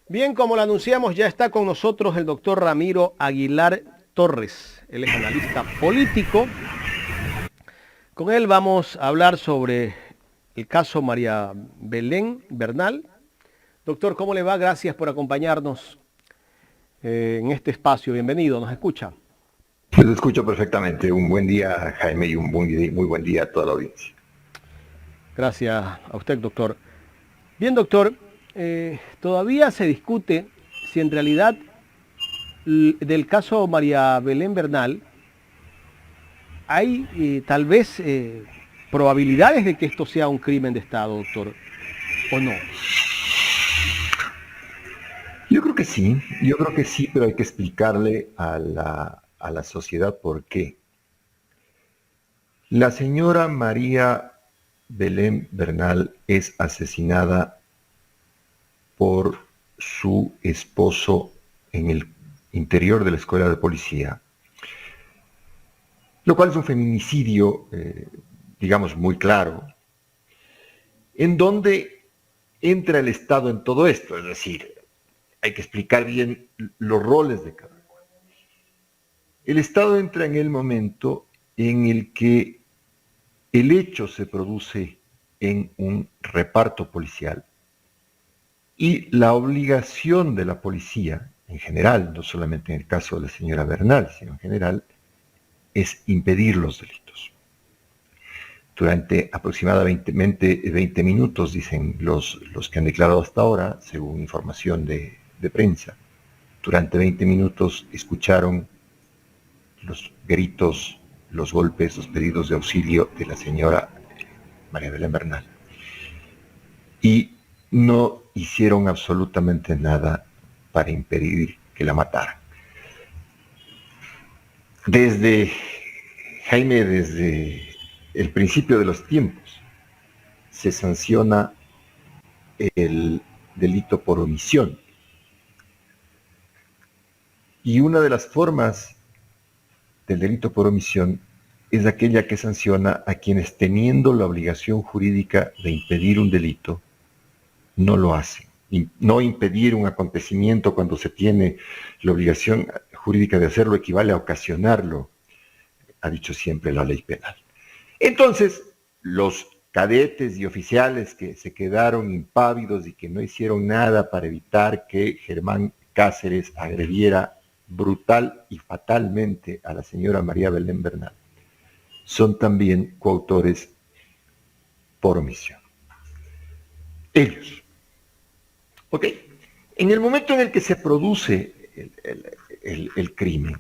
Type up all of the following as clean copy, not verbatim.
Bien, como lo anunciamos, ya está con nosotros el doctor Ramiro Aguilar Torres. Él es analista político. Con él vamos a hablar sobre el caso María Belén Bernal. Doctor, ¿cómo le va? Gracias por acompañarnos en este espacio. Bienvenido, ¿nos escucha? Lo escucho perfectamente. Un buen día, Jaime, y un muy buen día a toda la audiencia. Gracias a usted, doctor. Bien, doctor, todavía se discute si en realidad del caso María Belén Bernal hay tal vez probabilidades de que esto sea un crimen de Estado, doctor, o no. Yo creo que sí, pero hay que explicarle a la sociedad por qué. La señora María Belén Bernal es asesinada por su esposo en el interior de la escuela de policía, lo cual es un feminicidio, digamos, muy claro, en donde entra el Estado en todo esto, es decir, hay que explicar bien los roles de cada uno. El Estado entra en el momento en el que el hecho se produce en un reparto policial y la obligación de la policía, en general, no solamente en el caso de la señora Bernal, sino en general, es impedir los delitos. Durante aproximadamente 20 minutos, dicen los que han declarado hasta ahora, según información de prensa, durante 20 minutos escucharon los gritos, los golpes, los pedidos de auxilio de la señora María Belén Bernal. Y no hicieron absolutamente nada para impedir que la mataran. Desde, Jaime, desde el principio de los tiempos, se sanciona el delito por omisión. Y una de las formas del delito por omisión es aquella que sanciona a quienes, teniendo la obligación jurídica de impedir un delito, no lo hacen. No impedir un acontecimiento cuando se tiene la obligación jurídica de hacerlo equivale a ocasionarlo, ha dicho siempre la ley penal. Entonces, los cadetes y oficiales que se quedaron impávidos y que no hicieron nada para evitar que Germán Cáceres agrediera brutal y fatalmente a la señora María Belén Bernal, son también coautores por omisión. Ellos. ¿Ok? En el momento en el que se produce el crimen,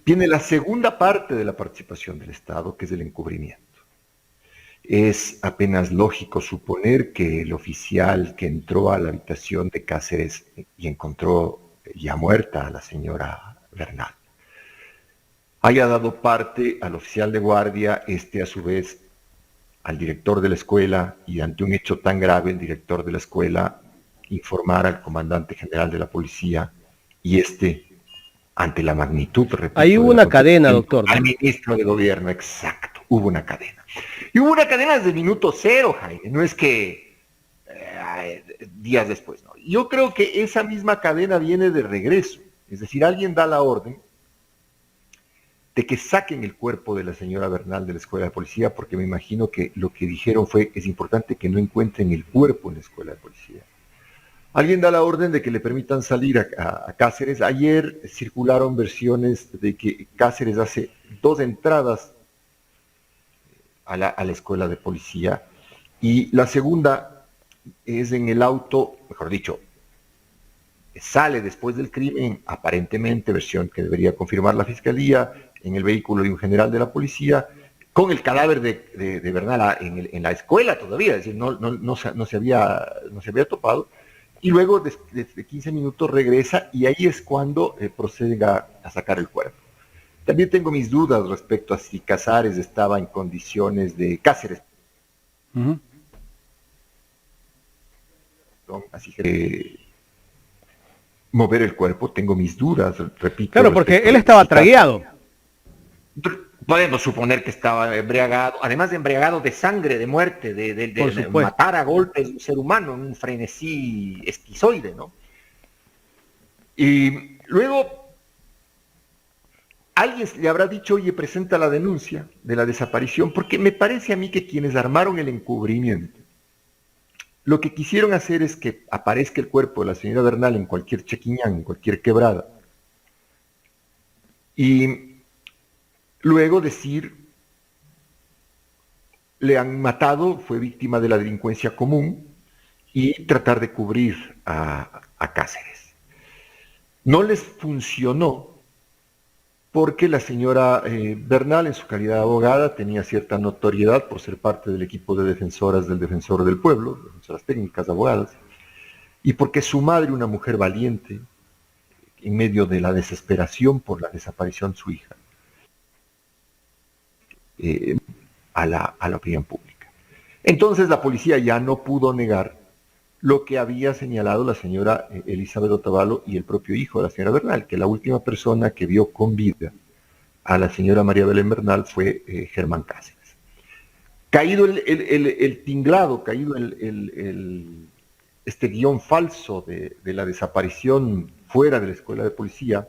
viene la segunda parte de la participación del Estado, que es el encubrimiento. Es apenas lógico suponer que el oficial que entró a la habitación de Cáceres y encontró ya muerta a la señora Bernal haya dado parte al oficial de guardia, a su vez al director de la escuela, y ante un hecho tan grave el director de la escuela informar al comandante general de la policía y ante la magnitud, Ahí repito, hubo del una cadena, acontecimiento, doctor, al ¿no? ministro de gobierno, exacto, hubo una cadena. Y hubo una cadena desde el minuto cero, Jaime, no es que días después, no. Yo creo que esa misma cadena viene de regreso, es decir, alguien da la orden de que saquen el cuerpo de la señora Bernal de la escuela de policía, porque me imagino que lo que dijeron fue, es importante que no encuentren el cuerpo en la escuela de policía. Alguien da la orden de que le permitan salir a Cáceres. Ayer circularon versiones de que Cáceres hace 2 entradas a la escuela de policía y la segunda es en el auto, mejor dicho, sale después del crimen, aparentemente, versión que debería confirmar la fiscalía, en el vehículo de un general de la policía, con el cadáver de Bernal en la escuela todavía, es decir, no se había topado. Y luego de 15 minutos regresa y ahí es cuando proceden a sacar el cuerpo. También tengo mis dudas respecto a si Casares estaba en condiciones de Cáceres. Así que mover el cuerpo, tengo mis dudas, repito. Claro, porque él estaba tragueado. Podemos suponer que estaba embriagado, además de embriagado de sangre, de muerte, Por de supuesto. matar a golpes a un ser humano en un frenesí esquizoide, ¿no? Y luego alguien le habrá dicho, oye, presenta la denuncia de la desaparición, porque me parece a mí que quienes armaron el encubrimiento, lo que quisieron hacer es que aparezca el cuerpo de la señora Bernal en cualquier chequiñán, en cualquier quebrada, y luego decir, le han matado, fue víctima de la delincuencia común, y tratar de cubrir a Cáceres. No les funcionó porque la señora Bernal, en su calidad de abogada, tenía cierta notoriedad por ser parte del equipo de defensoras del Defensor del Pueblo, defensoras técnicas, abogadas, y porque su madre, una mujer valiente, en medio de la desesperación por la desaparición de su hija, a la opinión pública. Entonces la policía ya no pudo negar lo que había señalado la señora Elizabeth Otavalo y el propio hijo de la señora Bernal, que la última persona que vio con vida a la señora María Belén Bernal fue Germán Cáceres. Caído el tinglado, caído este guión falso de la desaparición fuera de la escuela de policía,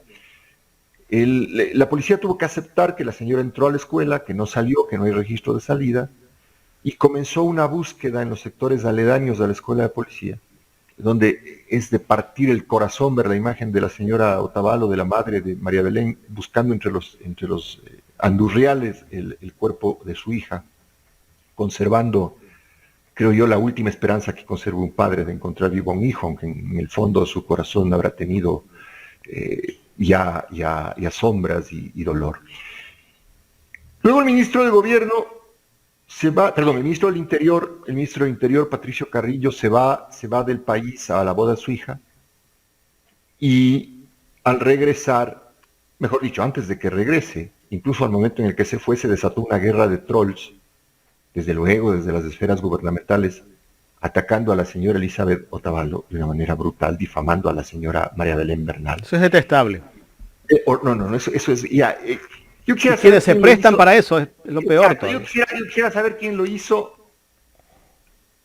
la policía tuvo que aceptar que la señora entró a la escuela, que no salió, que no hay registro de salida, y comenzó una búsqueda en los sectores aledaños de la escuela de policía, donde es de partir el corazón ver la imagen de la señora Otavalo, de la madre de María Belén, buscando entre los andurriales el cuerpo de su hija, conservando, creo yo, la última esperanza que conserva un padre de encontrar vivo a un hijo, aunque en el fondo de su corazón habrá tenido ya sombras y dolor. Luego el ministro de Gobierno el ministro del Interior, Patricio Carrillo, se va del país a la boda de su hija, y al regresar, mejor dicho, antes de que regrese, incluso al momento en el que se fue, se desató una guerra de trolls, desde luego desde las esferas gubernamentales, atacando a la señora Elizabeth Otavalo de una manera brutal, difamando a la señora María Belén Bernal. Eso es detestable. No, eso es ya... yo quisiera saber se prestan para eso, es lo peor. Exacto, yo quisiera saber quién lo hizo,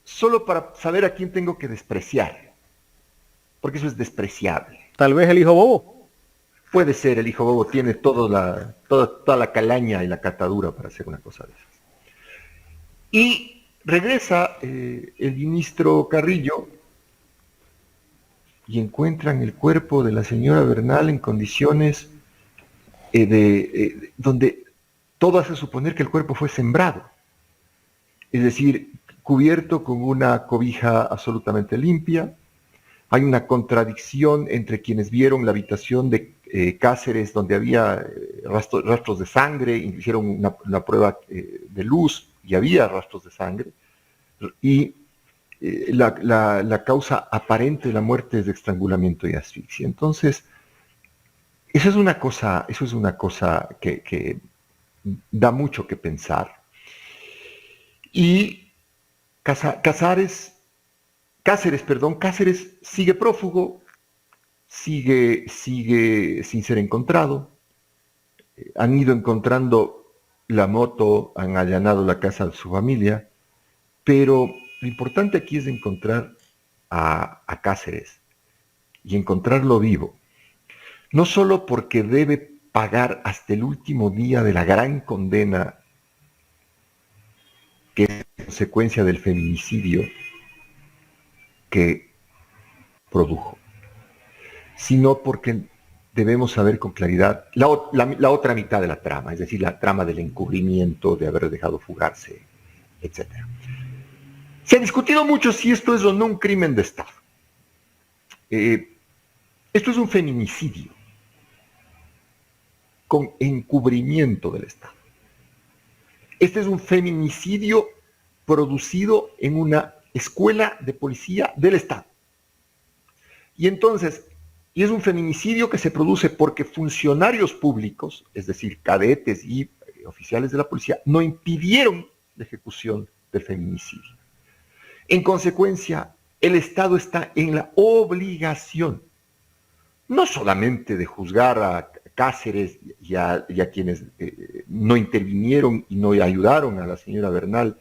solo para saber a quién tengo que despreciar, porque eso es despreciable. Tal vez el hijo bobo. Puede ser, el hijo bobo tiene toda la calaña y la catadura para hacer una cosa de esas. Y regresa el ministro Carrillo y encuentran el cuerpo de la señora Bernal en condiciones donde todo hace suponer que el cuerpo fue sembrado. Es decir, cubierto con una cobija absolutamente limpia. Hay una contradicción entre quienes vieron la habitación de Cáceres, donde había rastros de sangre, hicieron una prueba de luz y había rastros de sangre, y la causa aparente de la muerte es de estrangulamiento y asfixia. Entonces, eso es una cosa que da mucho que pensar. Y Cáceres sigue prófugo, sigue sin ser encontrado. Han ido encontrando la moto, han allanado la casa de su familia, pero lo importante aquí es encontrar a Cáceres y encontrarlo vivo. No solo porque debe pagar hasta el último día de la gran condena que es consecuencia del feminicidio que produjo, sino porque debemos saber con claridad la otra mitad de la trama, es decir, la trama del encubrimiento, de haber dejado fugarse, etc. Se ha discutido mucho si esto es o no un crimen de Estado. Esto es un feminicidio con encubrimiento del Estado. Este es un feminicidio producido en una escuela de policía del Estado. Y entonces, es un feminicidio que se produce porque funcionarios públicos, es decir, cadetes y oficiales de la policía, no impidieron la ejecución del feminicidio. En consecuencia, el Estado está en la obligación, no solamente de juzgar a Cáceres y a quienes no intervinieron y no ayudaron a la señora Bernal,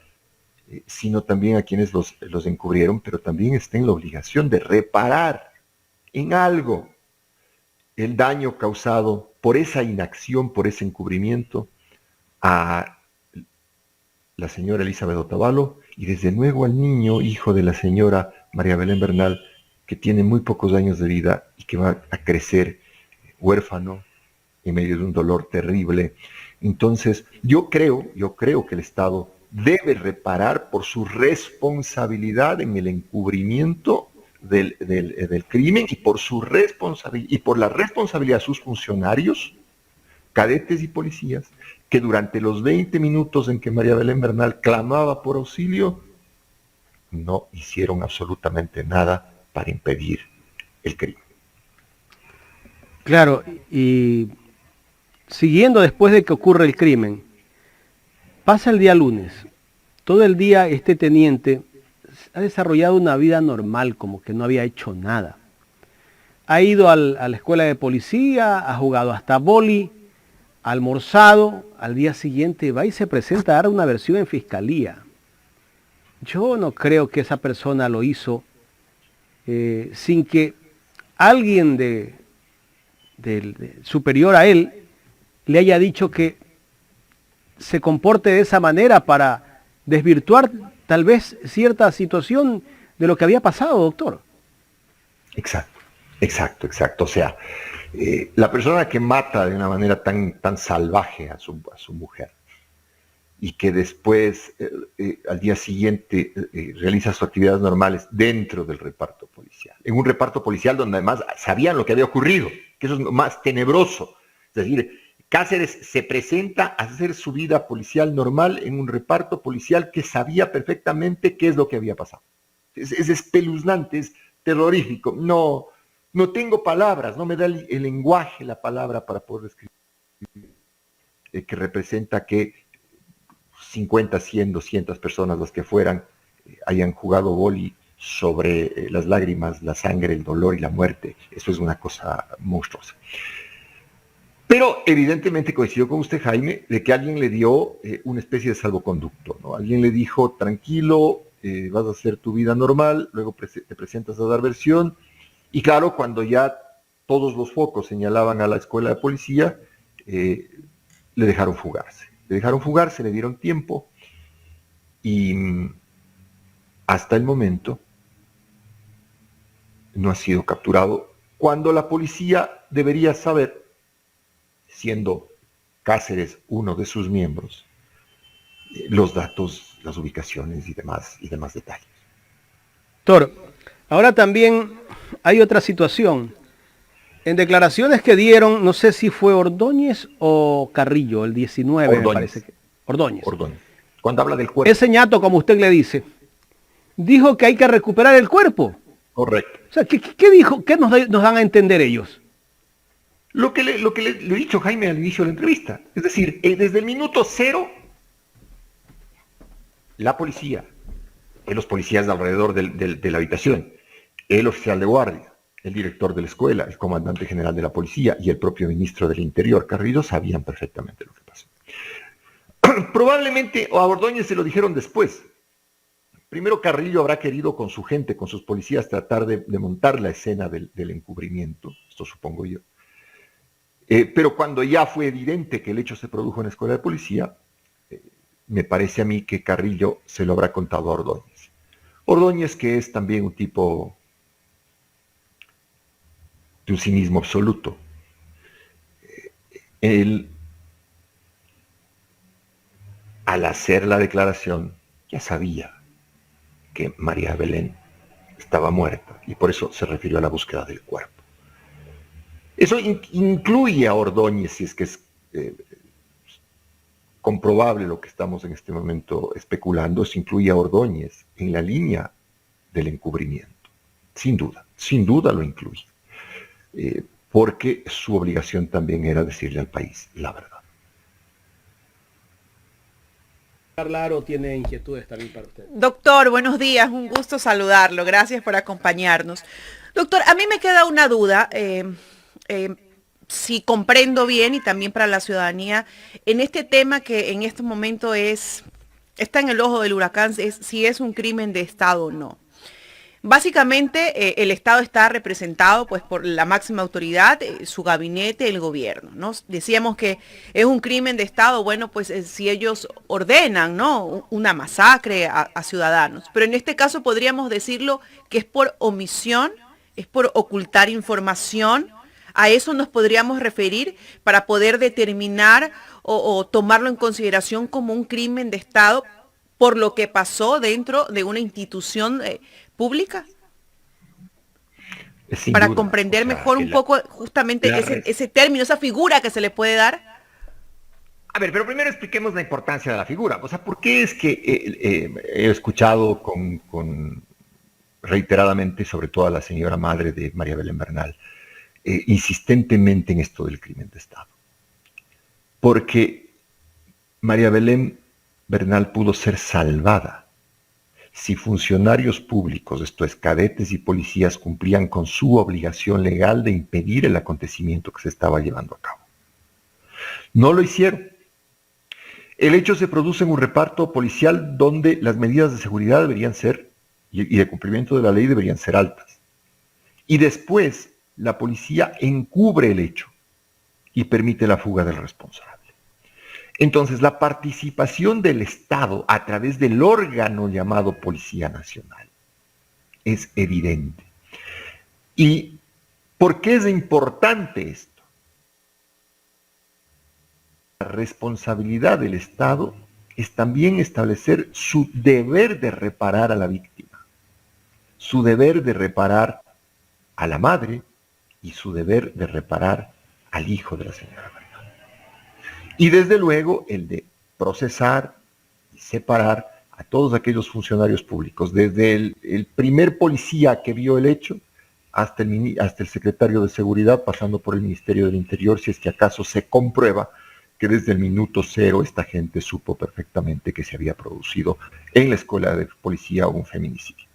sino también a quienes los encubrieron, pero también está en la obligación de reparar en algo el daño causado por esa inacción, por ese encubrimiento a la señora Elizabeth Otavalo y desde luego al niño, hijo de la señora María Belén Bernal, que tiene muy pocos años de vida y que va a crecer huérfano en medio de un dolor terrible. Entonces, yo creo que el Estado debe reparar por su responsabilidad en el encubrimiento del crimen y por la responsabilidad de sus funcionarios, cadetes y policías, que durante los 20 minutos en que María Belén Bernal clamaba por auxilio, no hicieron absolutamente nada para impedir el crimen. Claro, y siguiendo después de que ocurre el crimen, pasa el día lunes. Todo el día este teniente ha desarrollado una vida normal, como que no había hecho nada. Ha ido a la escuela de policía, ha jugado hasta vóley, ha almorzado, al día siguiente va y se presenta a dar una versión en fiscalía. Yo no creo que esa persona lo hizo sin que alguien superior a él le haya dicho que se comporte de esa manera para desvirtuar tal vez cierta situación de lo que había pasado, doctor. Exacto. O sea, la persona que mata de una manera tan salvaje a su mujer y que después al día siguiente realiza sus actividades normales dentro del reparto policial, en un reparto policial donde además sabían lo que había ocurrido, que eso es lo más tenebroso. Es decir, Cáceres se presenta a hacer su vida policial normal en un reparto policial que sabía perfectamente qué es lo que había pasado. Es espeluznante, es terrorífico. No tengo palabras, no me da el lenguaje, la palabra para poder describir que representa que 50, 100, 200 personas, las que fueran, hayan jugado vóley sobre las lágrimas, la sangre, el dolor y la muerte. Eso es una cosa monstruosa. Pero evidentemente coincido con usted, Jaime, de que alguien le dio una especie de salvoconducto, ¿no? Alguien le dijo, tranquilo, vas a hacer tu vida normal, luego te presentas a dar versión, y claro, cuando ya todos los focos señalaban a la escuela de policía, le dejaron fugarse. Le dieron tiempo, y hasta el momento no ha sido capturado, cuando la policía debería saber, siendo Cáceres uno de sus miembros, los datos, las ubicaciones y demás detalles. Doctor, ahora también hay otra situación. En declaraciones que dieron, no sé si fue Ordóñez o Carrillo, el 19, Ordóñez. me parece que. Ordóñez. Cuando habla del cuerpo. Ese ñato, como usted le dice, dijo que hay que recuperar el cuerpo. Correcto. O sea, ¿qué dijo? ¿Qué nos dan a entender ellos? Lo que le he dicho, Jaime, al inicio de la entrevista. Es decir, desde el minuto cero, la policía, los policías de alrededor de la habitación, el oficial de guardia, el director de la escuela, el comandante general de la policía y el propio ministro del Interior, Carrillo, sabían perfectamente lo que pasó. Probablemente a Ordóñez se lo dijeron después. Primero Carrillo habrá querido con su gente, con sus policías, tratar de montar la escena del encubrimiento, esto supongo yo. Pero cuando ya fue evidente que el hecho se produjo en la escuela de policía, me parece a mí que Carrillo se lo habrá contado a Ordóñez. Ordóñez, que es también un tipo de un cinismo absoluto. Él, al hacer la declaración, ya sabía que María Belén estaba muerta y por eso se refirió a la búsqueda del cuerpo. Eso incluye a Ordóñez, si es que es comprobable lo que estamos en este momento especulando, eso incluye a Ordóñez en la línea del encubrimiento. Sin duda lo incluye. Porque su obligación también era decirle al país la verdad. Claro, tiene inquietudes también parte. Doctor, buenos días, un gusto saludarlo, gracias por acompañarnos. Doctor, a mí me queda una duda. si comprendo bien y también para la ciudadanía, en este tema que en este momento está en el ojo del huracán, es si es un crimen de Estado o no. Básicamente, el Estado está representado pues por la máxima autoridad, su gabinete, el gobierno, ¿no? Decíamos que es un crimen de Estado, bueno, pues si ellos ordenan, ¿no? Una masacre a ciudadanos. Pero en este caso podríamos decirlo que es por omisión, es por ocultar información. A eso nos podríamos referir para poder determinar o tomarlo en consideración como un crimen de Estado por lo que pasó dentro de una institución pública, Sin para duda, comprender o sea, mejor un poco justamente ese término, esa figura que se le puede dar. A ver, pero primero expliquemos la importancia de la figura. O sea, ¿por qué es que he escuchado reiteradamente, sobre todo a la señora madre de María Belén Bernal, insistentemente en esto del crimen de Estado? Porque María Belén Bernal pudo ser salvada si funcionarios públicos, esto es, cadetes y policías, cumplían con su obligación legal de impedir el acontecimiento que se estaba llevando a cabo. No lo hicieron. El hecho se produce en un reparto policial donde las medidas de seguridad deberían ser, y de cumplimiento de la ley deberían ser altas. Y después la policía encubre el hecho y permite la fuga del responsable. Entonces, la participación del Estado a través del órgano llamado Policía Nacional es evidente. ¿Y por qué es importante esto? La responsabilidad del Estado es también establecer su deber de reparar a la víctima, su deber de reparar a la madre y su deber de reparar al hijo de la señora Bernal. Y desde luego el de procesar y separar a todos aquellos funcionarios públicos, desde el primer policía que vio el hecho hasta el secretario de Seguridad, pasando por el Ministerio del Interior, si es que acaso se comprueba que desde el minuto cero esta gente supo perfectamente que se había producido en la escuela de policía un feminicidio.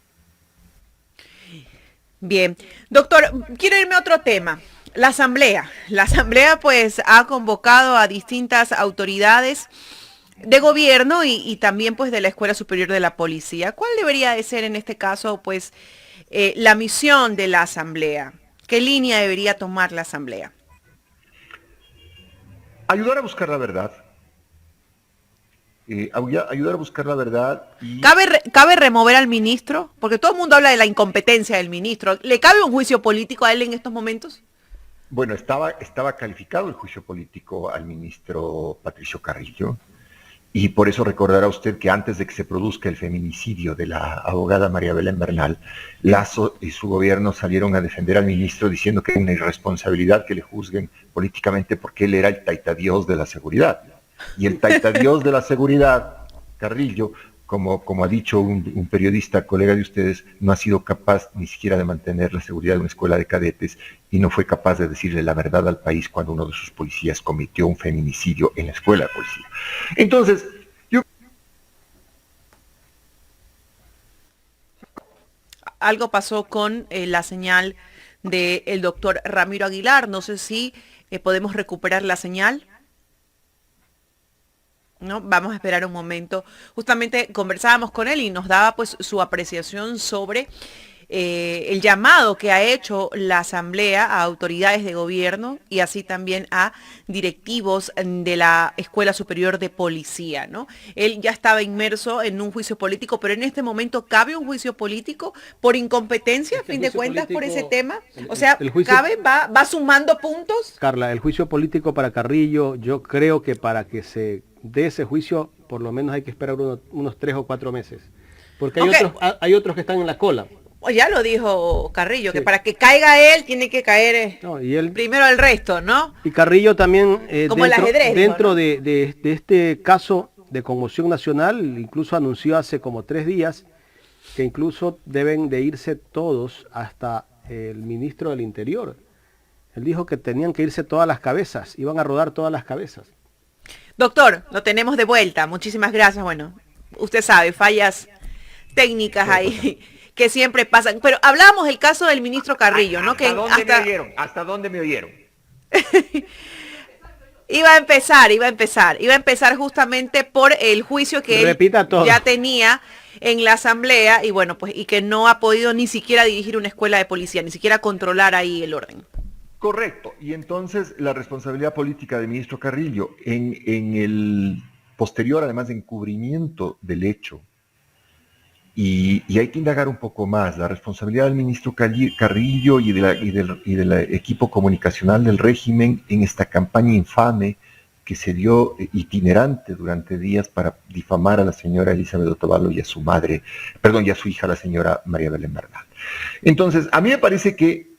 Bien, doctor, quiero irme a otro tema. La asamblea pues ha convocado a distintas autoridades de gobierno y también pues de la Escuela Superior de la Policía. ¿Cuál debería de ser en este caso pues la misión de la asamblea? ¿Qué línea debería tomar la asamblea? Ayudar a buscar la verdad. Ayudar a buscar la verdad. Y... ¿Cabe remover al ministro? Porque todo el mundo habla de la incompetencia del ministro. ¿Le cabe un juicio político a él en estos momentos? Bueno, estaba calificado el juicio político al ministro Patricio Carrillo, y por eso recordará usted que antes de que se produzca el feminicidio de la abogada María Belén Bernal, Lasso y su gobierno salieron a defender al ministro diciendo que era una irresponsabilidad que le juzguen políticamente porque él era el taitadiós de la seguridad. Y el taitadiós de la seguridad, Carrillo, como ha dicho un periodista, colega de ustedes, no ha sido capaz ni siquiera de mantener la seguridad de una escuela de cadetes y no fue capaz de decirle la verdad al país cuando uno de sus policías cometió un feminicidio en la escuela de policía. Entonces, algo pasó con la señal del doctor Ramiro Aguilar. No sé si podemos recuperar la señal. ¿No? Vamos a esperar un momento. Justamente conversábamos con él y nos daba pues su apreciación sobre el llamado que ha hecho la Asamblea a autoridades de gobierno y así también a directivos de la Escuela Superior de Policía, ¿no? Él ya estaba inmerso en un juicio político, pero en este momento ¿cabe un juicio político por incompetencia, a fin de cuentas, por ese tema? O sea, ¿cabe? ¿Va sumando puntos? Carla, el juicio político para Carrillo, yo creo que para que se dé ese juicio, por lo menos hay que esperar unos 3 o 4 meses. Porque hay otros que están en la cola. Ya lo dijo Carrillo, sí, que para que caiga él tiene que caer primero el resto, ¿no? Y Carrillo también, como el ajedrez, dentro de este caso de conmoción nacional, incluso anunció hace como 3 días que incluso deben de irse todos, hasta el ministro del Interior. Él dijo que tenían que irse todas las cabezas, iban a rodar todas las cabezas. Doctor, lo tenemos de vuelta, muchísimas gracias. Bueno, usted sabe, fallas técnicas ahí que siempre pasan. Pero hablamos del caso del ministro Carrillo, ¿no? ¿Hasta dónde me oyeron? Iba a empezar justamente por el juicio que Repita todo. ya tenía en la asamblea y bueno, pues y que no ha podido ni siquiera dirigir una escuela de policía, ni siquiera controlar ahí el orden. Correcto. Y entonces la responsabilidad política del ministro Carrillo en el posterior, además de encubrimiento del hecho, y hay que indagar un poco más, la responsabilidad del ministro Carrillo y del equipo comunicacional del régimen en esta campaña infame que se dio itinerante durante días para difamar a la señora Elizabeth Otavalo y a su madre, perdón, y a su hija, la señora María Belén Bernal. Entonces, a mí me parece que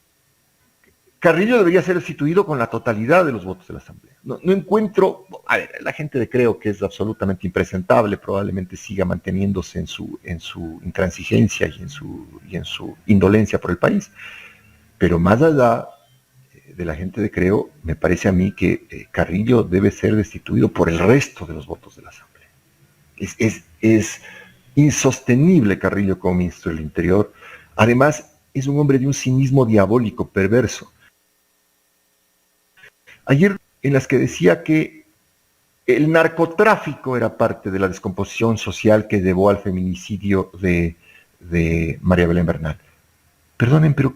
Carrillo debería ser destituido con la totalidad de los votos de la Asamblea. No encuentro, a ver, la gente de Creo que es absolutamente impresentable, probablemente siga manteniéndose en su intransigencia y en su indolencia por el país, pero más allá de la gente de Creo, me parece a mí que Carrillo debe ser destituido por el resto de los votos de la Asamblea. Es insostenible Carrillo como ministro del Interior. Además, es un hombre de un cinismo diabólico, perverso. Ayer en las que decía que el narcotráfico era parte de la descomposición social que llevó al feminicidio de María Belén Bernal. Perdonen, pero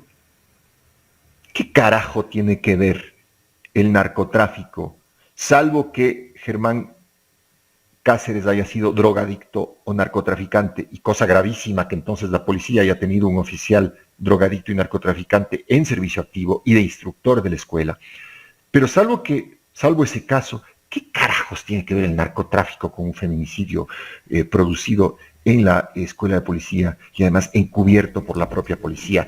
¿qué carajo tiene que ver el narcotráfico, salvo que Germán Cáceres haya sido drogadicto o narcotraficante, y cosa gravísima que entonces la policía haya tenido un oficial drogadicto y narcotraficante en servicio activo y de instructor de la escuela? Pero salvo ese caso, ¿qué carajos tiene que ver el narcotráfico con un feminicidio producido en la escuela de policía y además encubierto por la propia policía?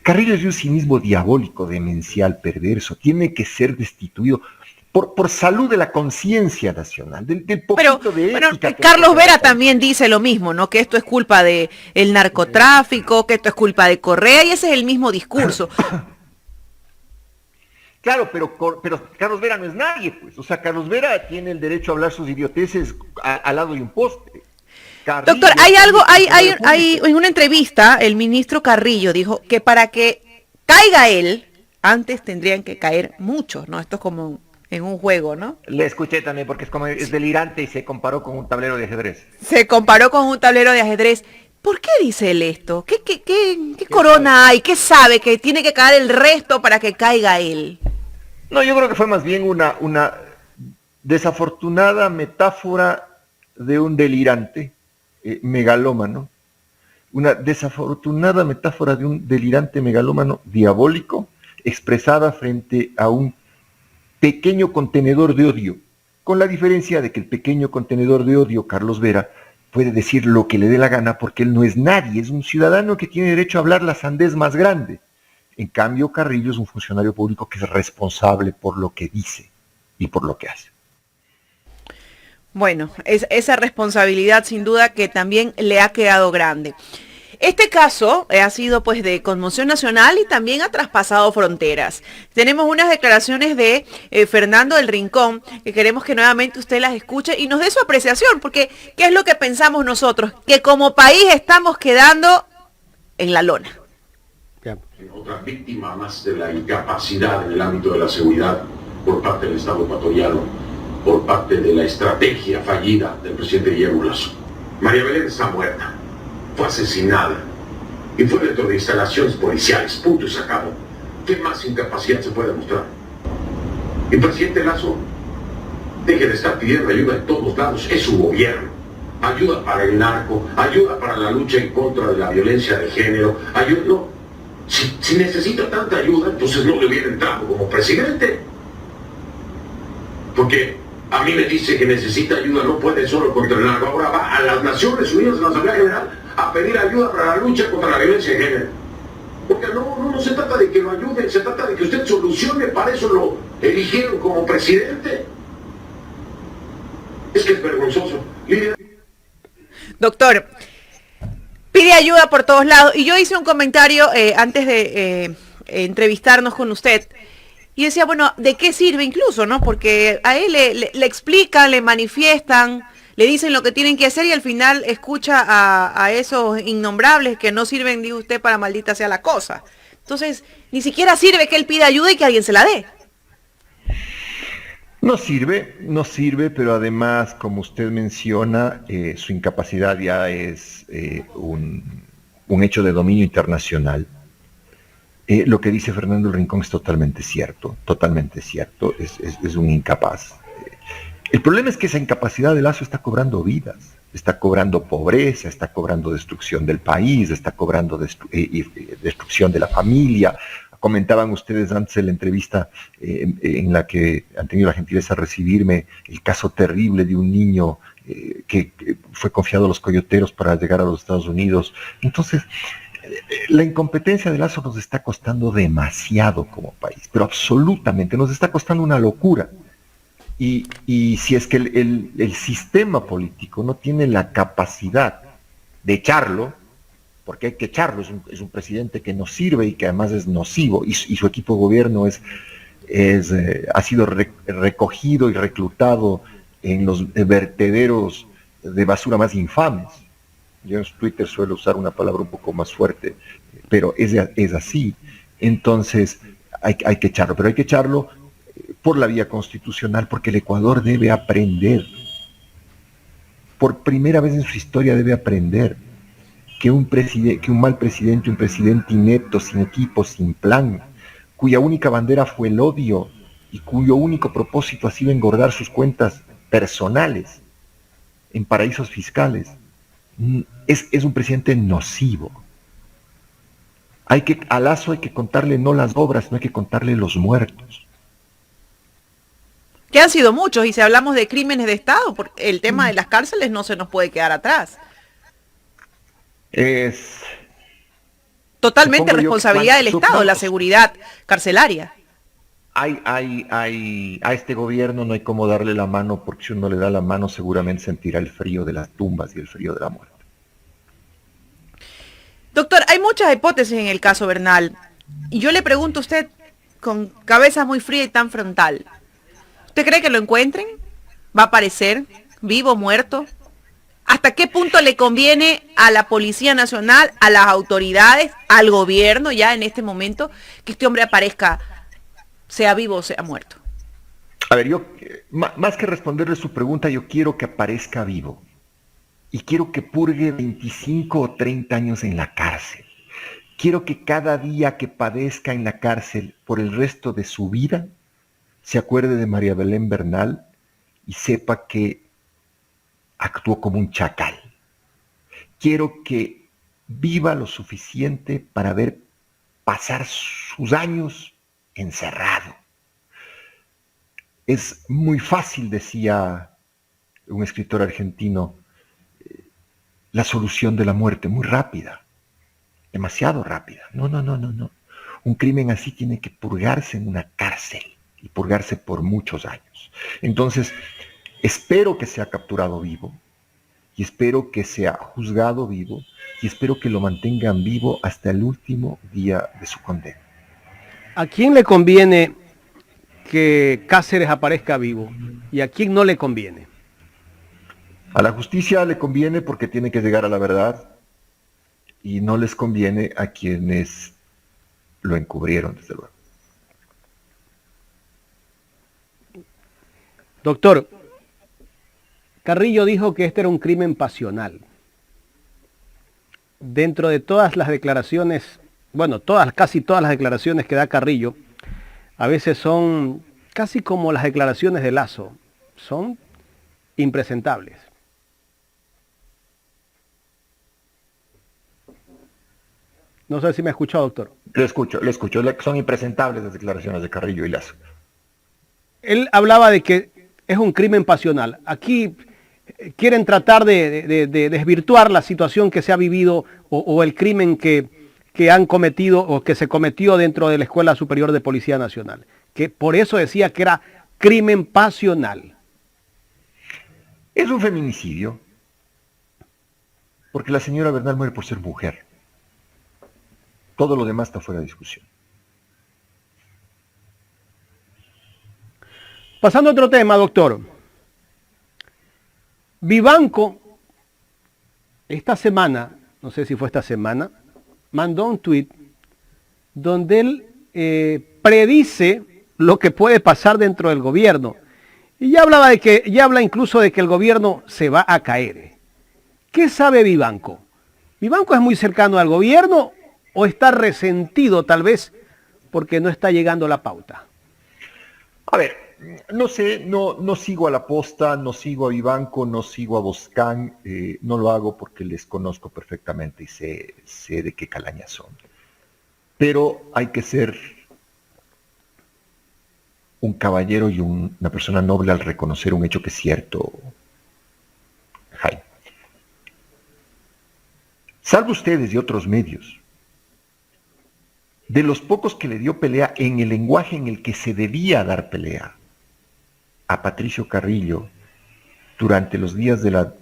Carrillo es de un cinismo diabólico, demencial, perverso. Tiene que ser destituido por salud de la conciencia nacional, del poquito de ética. Pero Carlos Vera también dice lo mismo, ¿no? Que esto es culpa del narcotráfico, que esto es culpa de Correa, y ese es el mismo discurso. Claro, pero Carlos Vera no es nadie, pues. O sea, Carlos Vera tiene el derecho a hablar sus idioteces al lado de un poste. Carrillo, doctor, hay en una entrevista, el ministro Carrillo dijo que para que caiga él, antes tendrían que caer muchos, ¿no? Esto es como en un juego, ¿no? Le escuché también, porque es delirante y se comparó con un tablero de ajedrez. Se comparó con un tablero de ajedrez. ¿Por qué dice él esto? ¿Qué corona hay? ¿Qué sabe que tiene que caer el resto para que caiga él? No, yo creo que fue más bien una desafortunada metáfora de un delirante megalómano, una desafortunada metáfora de un delirante megalómano diabólico expresada frente a un pequeño contenedor de odio, con la diferencia de que el pequeño contenedor de odio, Carlos Vera, puede decir lo que le dé la gana porque él no es nadie, es un ciudadano que tiene derecho a hablar la sandez más grande. En cambio, Carrillo es un funcionario público que es responsable por lo que dice y por lo que hace. Bueno, esa responsabilidad sin duda que también le ha quedado grande. Este caso ha sido pues de conmoción nacional y también ha traspasado fronteras. Tenemos unas declaraciones de Fernando del Rincón que queremos que nuevamente usted las escuche y nos dé su apreciación, porque ¿qué es lo que pensamos nosotros? Que como país estamos quedando en la lona. Otra víctima más de la incapacidad en el ámbito de la seguridad por parte del Estado ecuatoriano, por parte de la estrategia fallida del presidente Guillermo Lasso. María Belén está muerta, fue asesinada y fue dentro de instalaciones policiales, punto y se acabó. ¿Qué más incapacidad se puede mostrar? El presidente Lasso deje de estar pidiendo ayuda en todos lados, es su gobierno. Ayuda para el narco, ayuda para la lucha en contra de la violencia de género, ayuda, no. Si necesita tanta ayuda, entonces no le hubiera entrado como presidente. Porque a mí me dice que necesita ayuda, no puede solo contra el narco. Ahora va a las Naciones Unidas, a la Asamblea General, a pedir ayuda para la lucha contra la violencia de género. Porque no se trata de que lo ayude, se trata de que usted solucione, para eso lo eligieron como presidente. Es que es vergonzoso. Doctor, pide ayuda por todos lados. Y yo hice un comentario antes de entrevistarnos con usted. Y decía, bueno, ¿de qué sirve incluso, no? Porque a él le explican, le manifiestan, le dicen lo que tienen que hacer y al final escucha a esos innombrables que no sirven, dijo usted, para maldita sea la cosa. Entonces, ni siquiera sirve que él pida ayuda y que alguien se la dé. No sirve, pero además, como usted menciona, su incapacidad ya es un hecho de dominio internacional. Lo que dice Fernando El Rincón es totalmente cierto, es un incapaz. El problema es que esa incapacidad de Lazo está cobrando vidas, está cobrando pobreza, está cobrando destrucción del país, está cobrando destrucción de la familia. Comentaban ustedes antes de la entrevista en la que han tenido la gentileza de recibirme el caso terrible de un niño que fue confiado a los coyoteros para llegar a los Estados Unidos. Entonces, la incompetencia de Lazo nos está costando demasiado como país, pero absolutamente, nos está costando una locura. Y si es que el sistema político no tiene la capacidad de echarlo, porque hay que echarlo, es un presidente que no sirve y que además es nocivo, y su equipo de gobierno ha sido recogido y reclutado en los vertederos de basura más infames. Yo en Twitter suelo usar una palabra un poco más fuerte, pero es así. Entonces hay que echarlo, pero hay que echarlo por la vía constitucional, porque el Ecuador debe aprender. Por primera vez en su historia debe aprender que un mal presidente, un presidente inepto, sin equipo, sin plan, cuya única bandera fue el odio y cuyo único propósito ha sido engordar sus cuentas personales en paraísos fiscales, es un presidente nocivo. A Lazo hay que contarle no las obras, no hay que contarle los muertos. Que han sido muchos, y si hablamos de crímenes de Estado, porque el tema de las cárceles no se nos puede quedar atrás. Es totalmente responsabilidad del Estado, la seguridad carcelaria. A este gobierno no hay cómo darle la mano, porque si uno le da la mano seguramente sentirá el frío de las tumbas y el frío de la muerte. Doctor, hay muchas hipótesis en el caso Bernal, y yo le pregunto a usted, con cabeza muy fría y tan frontal, ¿usted cree que lo encuentren? ¿Va a aparecer vivo, muerto? ¿Hasta qué punto le conviene a la Policía Nacional, a las autoridades, al gobierno ya en este momento, que este hombre aparezca, sea vivo o sea muerto? A ver, yo, más que responderle su pregunta, yo quiero que aparezca vivo. Y quiero que purgue 25 o 30 años en la cárcel. Quiero que cada día que padezca en la cárcel por el resto de su vida, se acuerde de María Belén Bernal y sepa que actuó como un chacal. Quiero que viva lo suficiente para ver pasar sus años encerrado. Es muy fácil, decía un escritor argentino, la solución de la muerte, muy rápida, demasiado rápida. No. Un crimen así tiene que purgarse en una cárcel y purgarse por muchos años. Entonces, espero que sea capturado vivo y espero que sea juzgado vivo y espero que lo mantengan vivo hasta el último día de su condena. ¿A quién le conviene que Cáceres aparezca vivo y a quién no le conviene? A la justicia le conviene porque tiene que llegar a la verdad y no les conviene a quienes lo encubrieron, desde luego. Doctor, Carrillo dijo que este era un crimen pasional. Dentro de todas las declaraciones, bueno, casi todas las declaraciones que da Carrillo, a veces son casi como las declaraciones de Lazo, son impresentables. No sé si me ha escuchado, doctor. Lo escucho. Son impresentables las declaraciones de Carrillo y Lazo. Él hablaba de que es un crimen pasional. Aquí quieren tratar de desvirtuar la situación que se ha vivido o el crimen que han cometido o que se cometió dentro de la Escuela Superior de Policía Nacional. Que por eso decía que era crimen pasional. Es un feminicidio. Porque la señora Bernal muere por ser mujer. Todo lo demás está fuera de discusión. Pasando a otro tema, doctor. Vivanco, esta semana, no sé si fue esta semana, mandó un tuit donde él predice lo que puede pasar dentro del gobierno. Y ya habla incluso de que el gobierno se va a caer. ¿Qué sabe Vivanco? ¿Vivanco es muy cercano al gobierno o está resentido tal vez porque no está llegando la pauta? A ver, no sé, no sigo a la posta, no sigo a Vivanco, no sigo a Boscán, no lo hago porque les conozco perfectamente y sé de qué calaña son. Pero hay que ser un caballero y una persona noble al reconocer un hecho que es cierto, Jaime. Salvo ustedes y otros medios, de los pocos que le dio pelea en el lenguaje en el que se debía dar pelea a Patricio Carrillo durante los días de la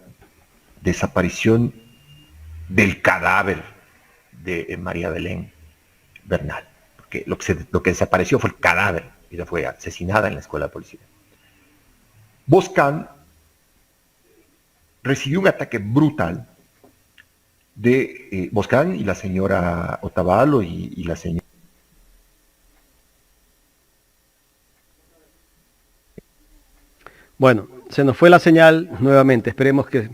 desaparición del cadáver de María Belén Bernal, porque lo que desapareció fue el cadáver, ella fue asesinada en la escuela de policía. Boscán recibió un ataque brutal de Boscán y la señora Otavalo y la señora... Bueno, se nos fue la señal nuevamente, esperemos que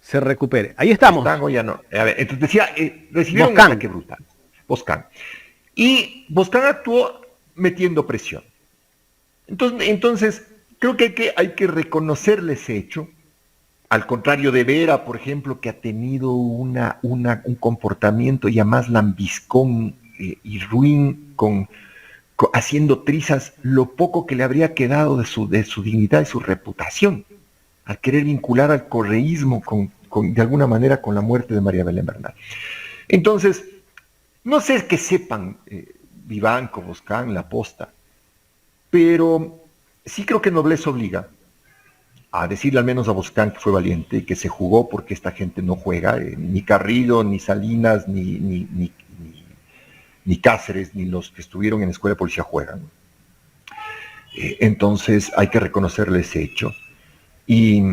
se recupere. Ahí estamos. Boscán, ya no. A ver, entonces decía, recibieron Boscán. un ataque brutal. Boscán. Y Boscán actuó metiendo presión. Entonces creo que hay que reconocerle ese hecho. Al contrario de Vera, por ejemplo, que ha tenido un comportamiento ya más lambiscón y ruin, haciendo trizas lo poco que le habría quedado de su dignidad y su reputación, al querer vincular al correísmo de alguna manera con la muerte de María Belén Bernal. Entonces, no sé que sepan Vivanco, Boscán, La Posta, pero sí creo que nobleza obliga a decirle al menos a Boscán que fue valiente y que se jugó porque esta gente no juega, ni Carrillo, ni Salinas, ni Cáceres, ni los que estuvieron en la escuela de policía juegan. Entonces hay que reconocerle ese hecho. Y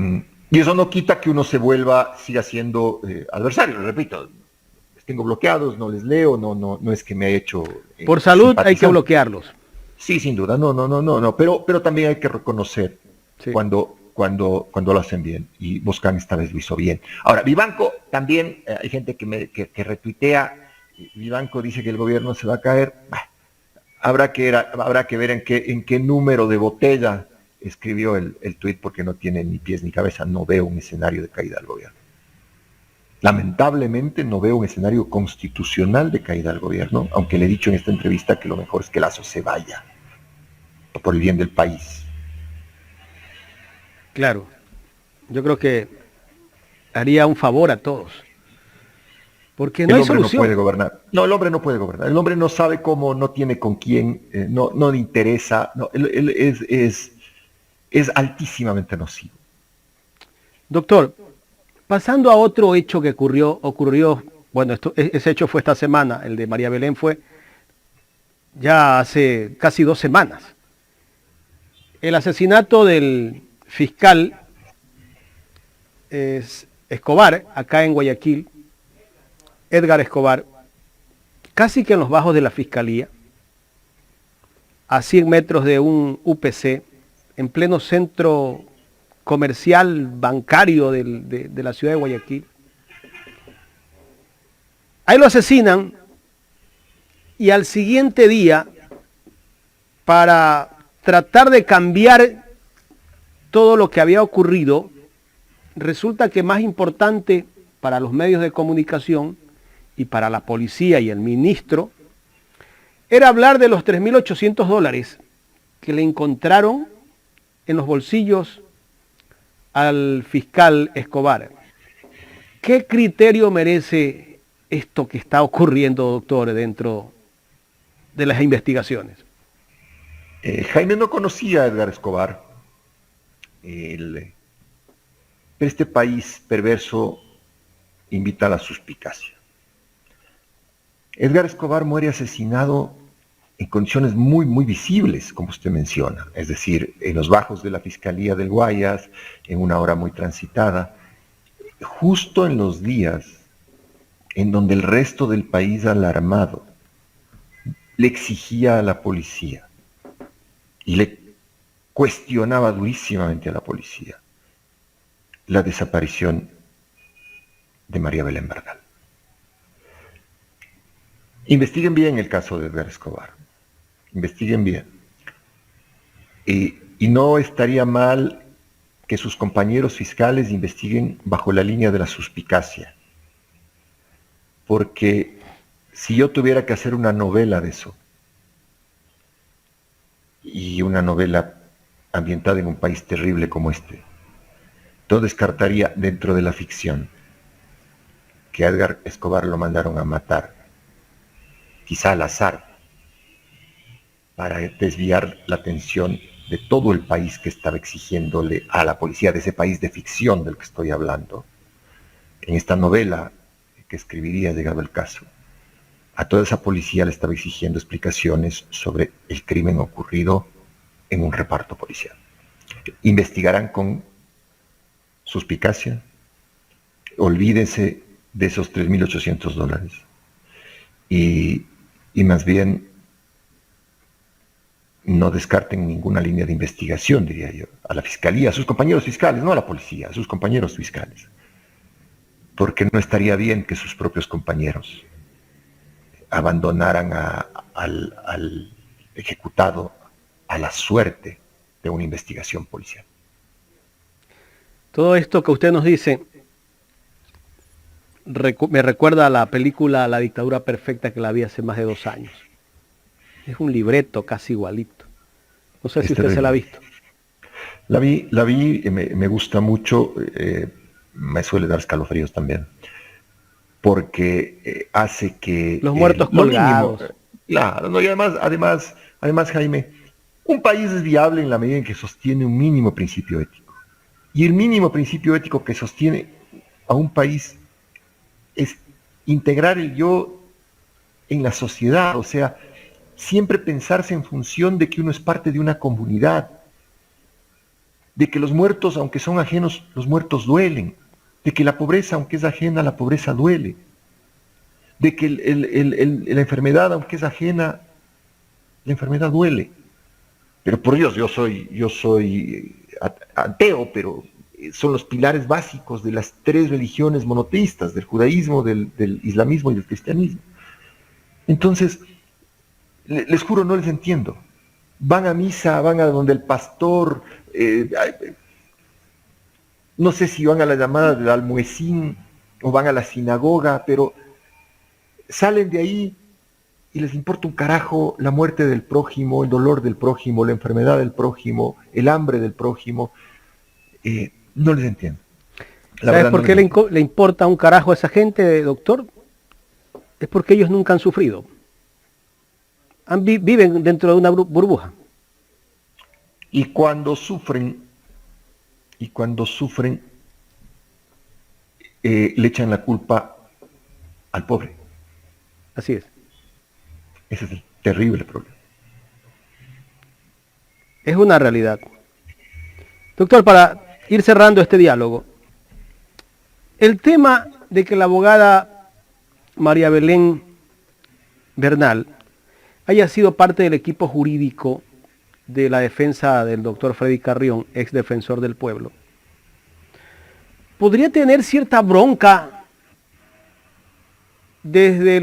eso no quita que uno siga siendo adversario, lo repito. Les tengo bloqueados, no les leo, no es que me haya hecho... Por salud hay que bloquearlos. Sí, sin duda, no, pero también hay que reconocer sí. cuando lo hacen bien, y Boscán esta vez lo hizo bien. Ahora, Vivanco también, hay gente que retuitea, Vivanco dice que el gobierno se va a caer, habrá que ver en qué número de botella escribió el tuit, porque no tiene ni pies ni cabeza, no veo un escenario de caída del gobierno. Lamentablemente no veo un escenario constitucional de caída del gobierno, aunque le he dicho en esta entrevista que lo mejor es que Lasso se vaya, por el bien del país. Claro, yo creo que haría un favor a todos. Porque no hay solución. No puede gobernar. No, el hombre no puede gobernar. El hombre no sabe cómo, no tiene con quién, no le interesa. No, él es altísimamente nocivo. Doctor, pasando a otro hecho que ocurrió, bueno, ese hecho fue esta semana, el de María Belén fue ya hace casi 2 semanas. El asesinato del fiscal Escobar, acá en Guayaquil, Edgar Escobar, casi que en los bajos de la fiscalía, a 100 metros de un UPC, en pleno centro comercial bancario de la ciudad de Guayaquil. Ahí lo asesinan y al siguiente día, para tratar de cambiar todo lo que había ocurrido, resulta que más importante para los medios de comunicación y para la policía y el ministro era hablar de los $3.800 que le encontraron en los bolsillos al fiscal Escobar. ¿Qué criterio merece esto que está ocurriendo, doctor, dentro de las investigaciones? Jaime no conocía a Edgar Escobar. Pero este país perverso invita a la suspicacia. Edgar Escobar muere asesinado en condiciones muy, muy visibles, como usted menciona, es decir, en los bajos de la Fiscalía del Guayas, en una hora muy transitada, justo en los días en donde el resto del país alarmado le exigía a la policía y le cuestionaba durísimamente a la policía la desaparición de María Belén Bernal. Investiguen bien el caso de Edgar Escobar. Investiguen bien. Y no estaría mal que sus compañeros fiscales investiguen bajo la línea de la suspicacia. Porque si yo tuviera que hacer una novela de eso, y una novela ambientada en un país terrible como este, no descartaría dentro de la ficción que a Edgar Escobar lo mandaron a matar, quizá al azar, para desviar la atención de todo el país que estaba exigiéndole a la policía de ese país de ficción del que estoy hablando, en esta novela que escribiría llegado el caso, a toda esa policía le estaba exigiendo explicaciones sobre el crimen ocurrido en un reparto policial. Investigarán con suspicacia, olvídense de esos $3.800 y más bien no descarten ninguna línea de investigación, diría yo, a la fiscalía, a sus compañeros fiscales, no a la policía, a sus compañeros fiscales, porque no estaría bien que sus propios compañeros abandonaran al ejecutado a la suerte de una investigación policial. Todo esto que usted nos dice me recuerda a la película La dictadura perfecta, que la vi hace más de 2 años. Es un libreto casi igualito. No sé si usted se la ha visto. La vi, me gusta mucho, me suele dar escalofríos también, porque hace que... Los muertos colgados. Mínimo, claro, no, y además, Jaime, un país es viable en la medida en que sostiene un mínimo principio ético. Y el mínimo principio ético que sostiene a un país es integrar el yo en la sociedad, o sea, siempre pensarse en función de que uno es parte de una comunidad, de que los muertos, aunque son ajenos, los muertos duelen, de que la pobreza, aunque es ajena, la pobreza duele, de que la enfermedad, aunque es ajena, la enfermedad duele. Pero por Dios, yo soy ateo, pero son los pilares básicos de las 3 religiones monoteístas, del judaísmo, del islamismo y del cristianismo. Entonces, les juro, no les entiendo. Van a misa, van a donde el pastor, no sé si van a la llamada del almuecín o van a la sinagoga, pero salen de ahí y les importa un carajo la muerte del prójimo, el dolor del prójimo, la enfermedad del prójimo, el hambre del prójimo. No les entiendo. ¿Sabes por qué le importa un carajo a esa gente, doctor? Es porque ellos nunca han sufrido. Viven dentro de una burbuja. Y cuando sufren, le echan la culpa al pobre. Así es. Ese es el terrible problema. Es una realidad. Doctor, para ir cerrando este diálogo, el tema de que la abogada María Belén Bernal haya sido parte del equipo jurídico de la defensa del doctor Freddy Carrión, ex defensor del pueblo, podría tener cierta bronca desde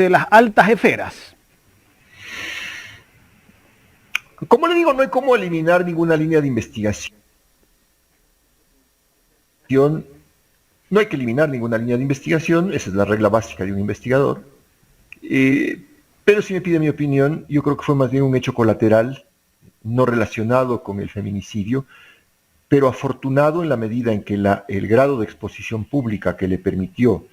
las altas esferas. Como le digo, no hay cómo eliminar ninguna línea de investigación. No hay que eliminar ninguna línea de investigación, esa es la regla básica de un investigador. Pero si me pide mi opinión, yo creo que fue más bien un hecho colateral, no relacionado con el feminicidio, pero afortunado en la medida en que el grado de exposición pública que le permitió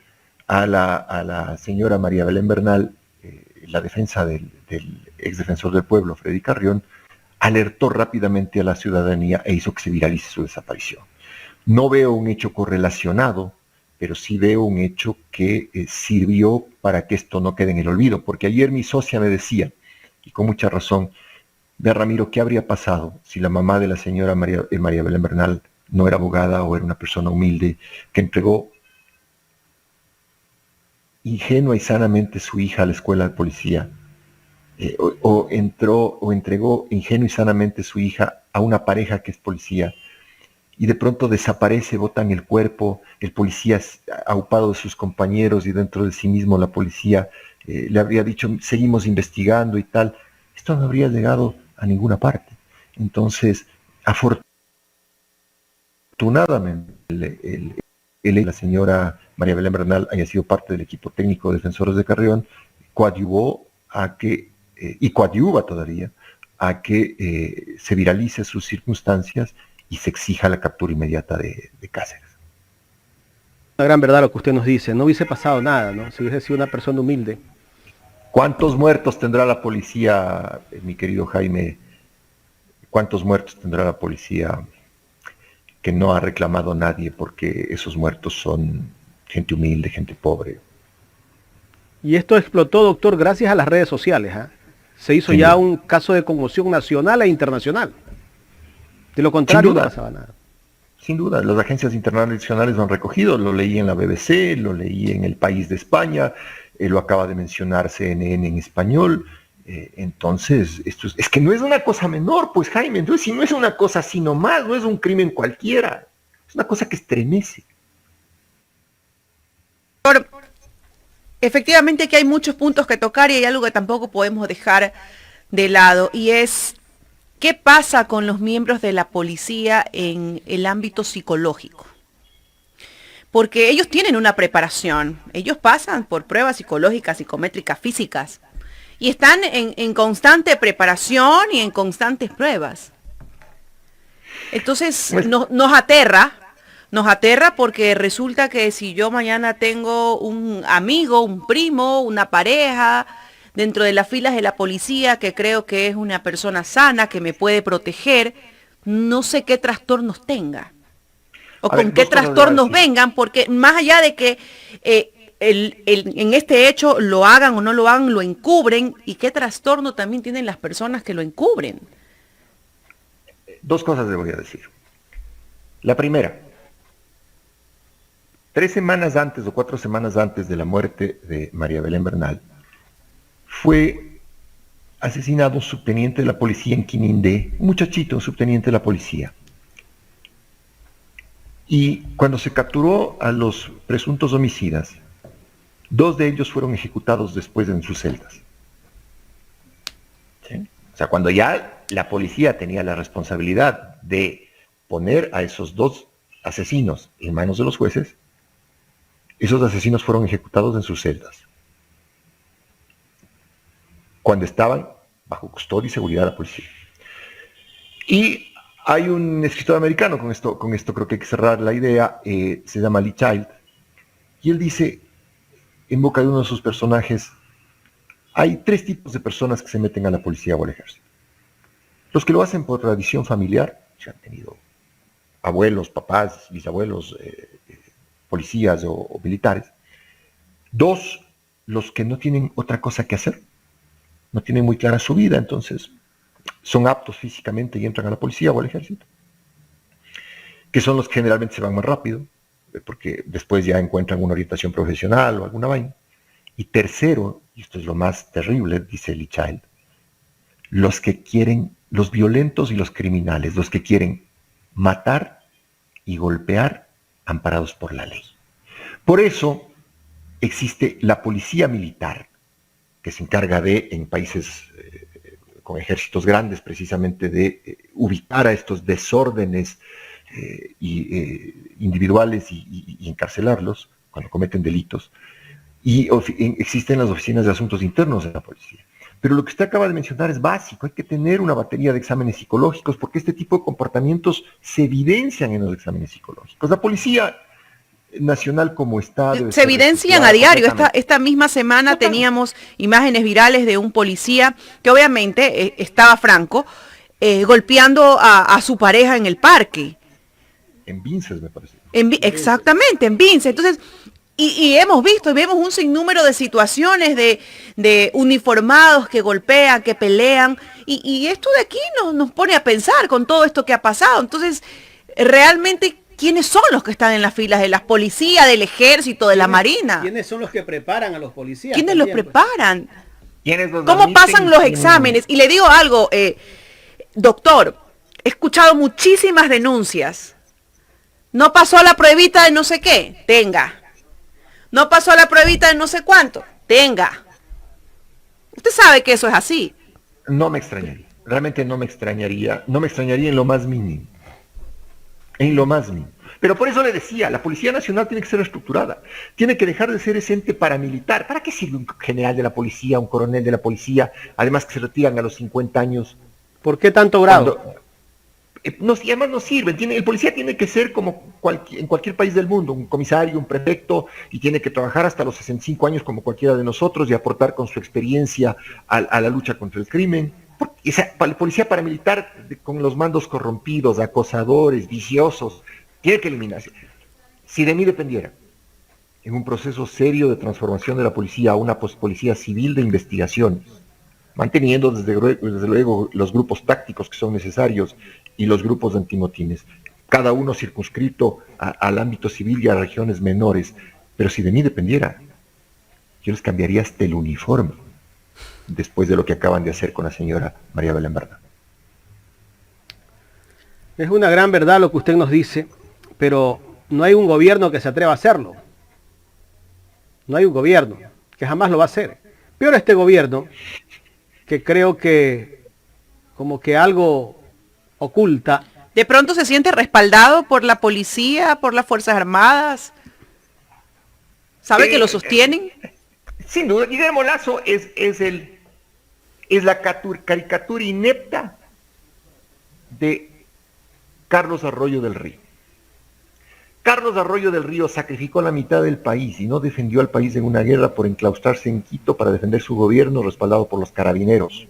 a la señora María Belén Bernal, la defensa del ex defensor del pueblo, Freddy Carrión, alertó rápidamente a la ciudadanía e hizo que se viralice su desaparición. No veo un hecho correlacionado, pero sí veo un hecho que sirvió para que esto no quede en el olvido, porque ayer mi socia me decía, y con mucha razón, ve Ramiro, ¿qué habría pasado si la mamá de la señora María Belén Bernal no era abogada o era una persona humilde que entregó ingenua y sanamente su hija a la escuela de policía, o entregó ingenua y sanamente su hija a una pareja que es policía y de pronto desaparece, botan el cuerpo, el policía aupado de sus compañeros y dentro de sí mismo la policía le habría dicho seguimos investigando y tal, esto no habría llegado a ninguna parte. Entonces, afortunadamente, la señora María Belén Bernal haya sido parte del equipo técnico de Defensores de Carrión, coadyuvó a que, y coadyuva todavía, a que se viralice sus circunstancias y se exija la captura inmediata de Cáceres. Una gran verdad lo que usted nos dice, no hubiese pasado nada, ¿no? Si hubiese sido una persona humilde. ¿Cuántos muertos tendrá la policía, mi querido Jaime? ¿Cuántos muertos tendrá la policía que no ha reclamado nadie porque esos muertos son gente humilde, gente pobre? Y esto explotó, doctor, gracias a las redes sociales, ¿eh? Se hizo Sin ya duda. un caso de conmoción nacional e internacional. De lo contrario, no pasaba nada. Sin duda, las agencias internacionales lo han recogido, lo leí en la BBC, lo leí en El País de España, lo acaba de mencionar CNN en español. Entonces, esto es que no es una cosa menor, pues Jaime, entonces si no es una cosa así nomás, no es un crimen cualquiera, es una cosa que estremece. Efectivamente que hay muchos puntos que tocar y hay algo que tampoco podemos dejar de lado y es ¿qué pasa con los miembros de la policía en el ámbito psicológico? Porque ellos tienen una preparación, ellos pasan por pruebas psicológicas, psicométricas, físicas y están en constante preparación y en constantes pruebas. Entonces nos aterra porque resulta que si yo mañana tengo un amigo, un primo, una pareja dentro de las filas de la policía que creo que es una persona sana, que me puede proteger, no sé qué trastornos tenga o con qué trastornos vengan, porque más allá de que en este hecho lo hagan o no lo hagan, lo encubren, y qué trastorno también tienen las personas que lo encubren. Dos cosas le voy a decir. La primera, 3 semanas antes o 4 semanas antes de la muerte de María Belén Bernal, fue asesinado un subteniente de la policía en Quinindé, un muchachito, un subteniente de la policía. Y cuando se capturó a los presuntos homicidas, 2 de ellos fueron ejecutados después en sus celdas. ¿Sí? O sea, cuando ya la policía tenía la responsabilidad de poner a esos 2 asesinos en manos de los jueces, esos asesinos fueron ejecutados en sus celdas, cuando estaban bajo custodia y seguridad de la policía. Y hay un escritor americano, con esto creo que hay que cerrar la idea, se llama Lee Child, y él dice, en boca de uno de sus personajes, hay 3 tipos de personas que se meten a la policía o al ejército. Los que lo hacen por tradición familiar, que han tenido abuelos, papás, bisabuelos, policías o militares. 2, los que no tienen otra cosa que hacer, no tienen muy clara su vida, entonces son aptos físicamente y entran a la policía o al ejército, que son los que generalmente se van más rápido, porque después ya encuentran una orientación profesional o alguna vaina. Y tercero, y esto es lo más terrible, dice Lee Child, los que quieren, los violentos y los criminales, los que quieren matar y golpear amparados por la ley. Por eso existe la policía militar, que se encarga de, en países con ejércitos grandes, precisamente de ubicar a estos desórdenes individuales y encarcelarlos cuando cometen delitos. Y existen las oficinas de asuntos internos de la policía. Pero lo que usted acaba de mencionar es básico, hay que tener una batería de exámenes psicológicos porque este tipo de comportamientos se evidencian en los exámenes psicológicos. La Policía Nacional como está... Se evidencian a diario. Esta misma semana teníamos imágenes virales de un policía que obviamente estaba franco, golpeando a su pareja en el parque. En Vinces, me parece. Exactamente, en Vinces. Entonces... Y hemos visto y vemos un sinnúmero de situaciones de uniformados que golpean, que pelean, y esto de aquí nos pone a pensar con todo esto que ha pasado. Entonces, realmente, ¿quiénes son los que están en las filas de las policías, del ejército, de la marina? ¿Quiénes son los que preparan a los policías? ¿Quiénes los preparan? ¿Quiénes los ¿Cómo pasan los exámenes? Y le digo algo, doctor, He escuchado muchísimas denuncias. No pasó la pruebita de no sé qué, tenga. No pasó la pruebita de no sé cuánto, tenga. Usted sabe que eso es así. No me extrañaría, realmente no me extrañaría en lo más mínimo. En lo más mínimo. Pero por eso le decía, la Policía Nacional tiene que ser estructurada, tiene que dejar de ser ese ente paramilitar. ¿Para qué sirve un general de la policía, un coronel de la policía, además que se retiran a los 50 años? ¿Por qué tanto grado? Y además no sirven. El policía tiene que ser como en cualquier país del mundo, un comisario, un prefecto, y tiene que trabajar hasta los 65 años como cualquiera de nosotros y aportar con su experiencia a la lucha contra el crimen. La policía paramilitar con los mandos corrompidos, acosadores, viciosos, tiene que eliminarse. Si de mí dependiera, en un proceso serio de transformación de la policía a una policía civil de investigaciones, manteniendo desde luego los grupos tácticos que son necesarios y los grupos de antimotines, cada uno circunscrito al ámbito civil y a regiones menores. Pero si de mí dependiera, yo les cambiaría hasta el uniforme, después de lo que acaban de hacer con la señora María Belén Bernal. Es una gran verdad lo que usted nos dice, pero no hay un gobierno que se atreva a hacerlo. No hay un gobierno que jamás lo va a hacer. Peor este gobierno, que creo que como que algo oculta. De pronto se siente respaldado por la policía, por las Fuerzas Armadas. ¿Sabe que lo sostienen? Sin duda, Guillermo Lasso es la caricatura inepta de Carlos Arroyo del Río. Carlos Arroyo del Río sacrificó la mitad del país y no defendió al país en una guerra por enclaustrarse en Quito para defender su gobierno respaldado por los carabineros.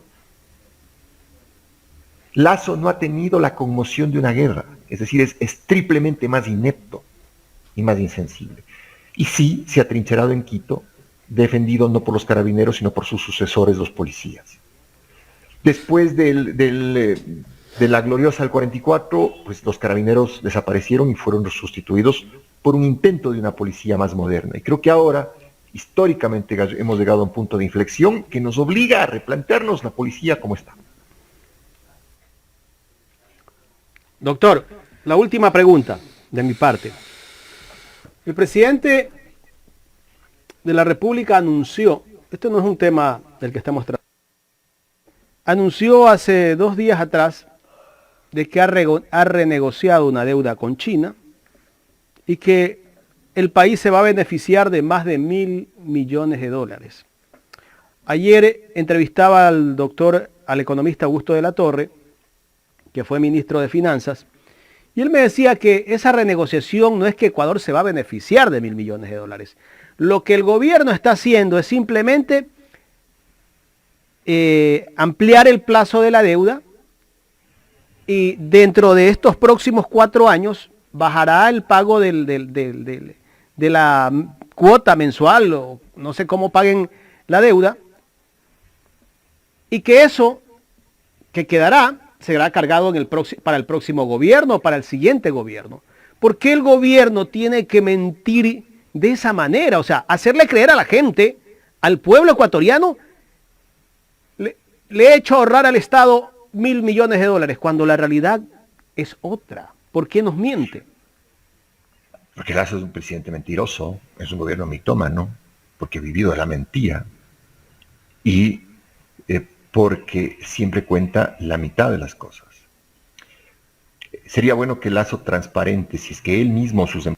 Lasso no ha tenido la conmoción de una guerra, es decir, es triplemente más inepto y más insensible. Y sí, se ha atrincherado en Quito, defendido no por los carabineros, sino por sus sucesores, los policías. Después de la gloriosa del 44, pues los carabineros desaparecieron y fueron sustituidos por un intento de una policía más moderna. Y creo que ahora, históricamente, hemos llegado a un punto de inflexión que nos obliga a replantearnos la policía como está. Doctor, la última pregunta de mi parte. El presidente de la República anunció, esto no es un tema del que estamos tratando, anunció hace 2 días atrás de que ha renegociado una deuda con China y que el país se va a beneficiar de más de $1.000 millones. Ayer entrevistaba al economista Augusto de la Torre, que fue ministro de Finanzas, y él me decía que esa renegociación no es que Ecuador se va a beneficiar de $1.000 millones. Lo que el gobierno está haciendo es simplemente ampliar el plazo de la deuda y dentro de estos próximos 4 años bajará el pago de la cuota mensual, o no sé cómo paguen la deuda, y que eso que quedará será cargado para el próximo gobierno, para el siguiente gobierno. ¿Por qué el gobierno tiene que mentir de esa manera? O sea, hacerle creer a la gente, al pueblo ecuatoriano, le he hecho ahorrar al Estado $1.000 millones, cuando la realidad es otra. ¿Por qué nos miente? Porque Lasso es un presidente mentiroso, es un gobierno mitómano, porque ha vivido de la mentira y porque siempre cuenta la mitad de las cosas. Sería bueno que Lasso transparente, si es que él mismo sus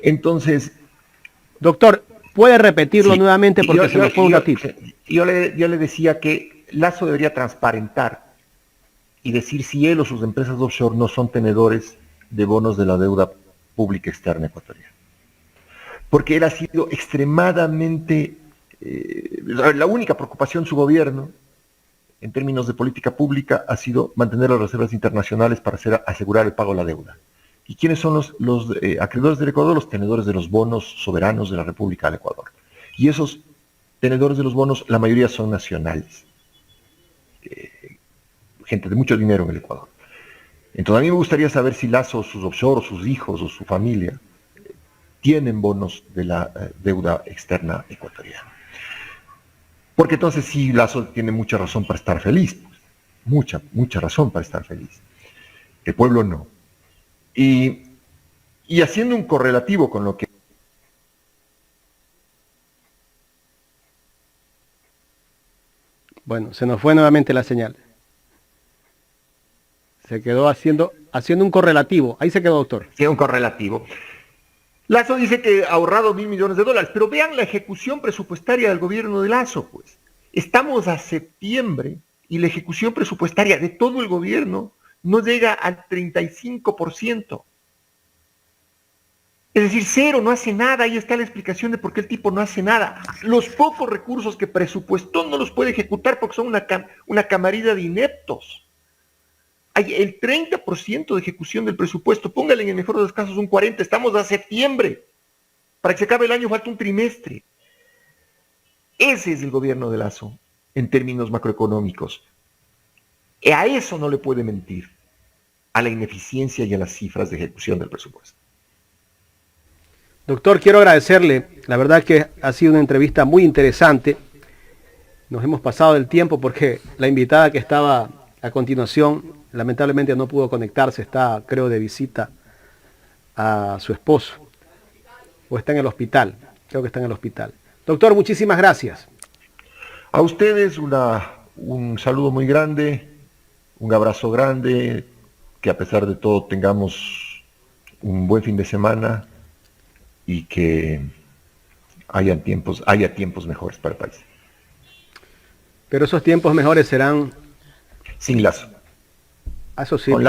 entonces, doctor, puede repetirlo sí, nuevamente porque se me fue un ratito. Yo le decía que Lasso debería transparentar y decir si él o sus empresas offshore no son tenedores de bonos de la deuda pública externa ecuatoriana. Porque él ha sido extremadamente, la única preocupación de su gobierno, en términos de política pública, ha sido mantener las reservas internacionales para asegurar el pago de la deuda. ¿Y quiénes son los acreedores del Ecuador? Los tenedores de los bonos soberanos de la República del Ecuador. Y esos tenedores de los bonos, la mayoría son nacionales. Gente de mucho dinero en el Ecuador. Entonces a mí me gustaría saber si Lasso, sus offshore, sus hijos o su familia tienen bonos de la deuda externa ecuatoriana. Porque entonces sí, Lazo tiene mucha razón para estar feliz. Pues. Mucha razón para estar feliz. El pueblo no. Y haciendo un correlativo con lo que... Bueno, se nos fue nuevamente la señal. Se quedó haciendo un correlativo. Ahí se quedó, doctor. Sí, un correlativo. Lazo dice que ha ahorrado $1.000 millones, pero vean la ejecución presupuestaria del gobierno de Lazo, pues. Estamos a septiembre y la ejecución presupuestaria de todo el gobierno no llega al 35%. Es decir, cero, no hace nada. Ahí está la explicación de por qué el tipo no hace nada. Los pocos recursos que presupuestó no los puede ejecutar porque son una camarilla de ineptos. Hay el 30% de ejecución del presupuesto. Póngale en el mejor de los casos un 40%. Estamos a septiembre. Para que se acabe el año falta un trimestre. Ese es el gobierno de Lazo en términos macroeconómicos. Y a eso no le puede mentir. A la ineficiencia y a las cifras de ejecución del presupuesto. Doctor, quiero agradecerle. La verdad que ha sido una entrevista muy interesante. Nos hemos pasado del tiempo porque la invitada que estaba a continuación lamentablemente no pudo conectarse. Está, creo, de visita a su esposo. O está en el hospital. Creo que está en el hospital. Doctor, muchísimas gracias. A ustedes un saludo muy grande, un abrazo grande, que a pesar de todo tengamos un buen fin de semana y que haya tiempos mejores para el país. Pero esos tiempos mejores serán... Sin Lazo. Eso sí. Con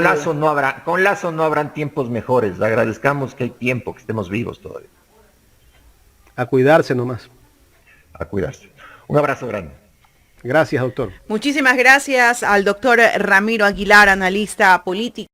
Lazo no habrán tiempos mejores. Agradezcamos que hay tiempo, que estemos vivos todavía. A cuidarse nomás. A cuidarse. Un abrazo grande. Gracias, doctor. Muchísimas gracias al doctor Ramiro Aguilar, analista político.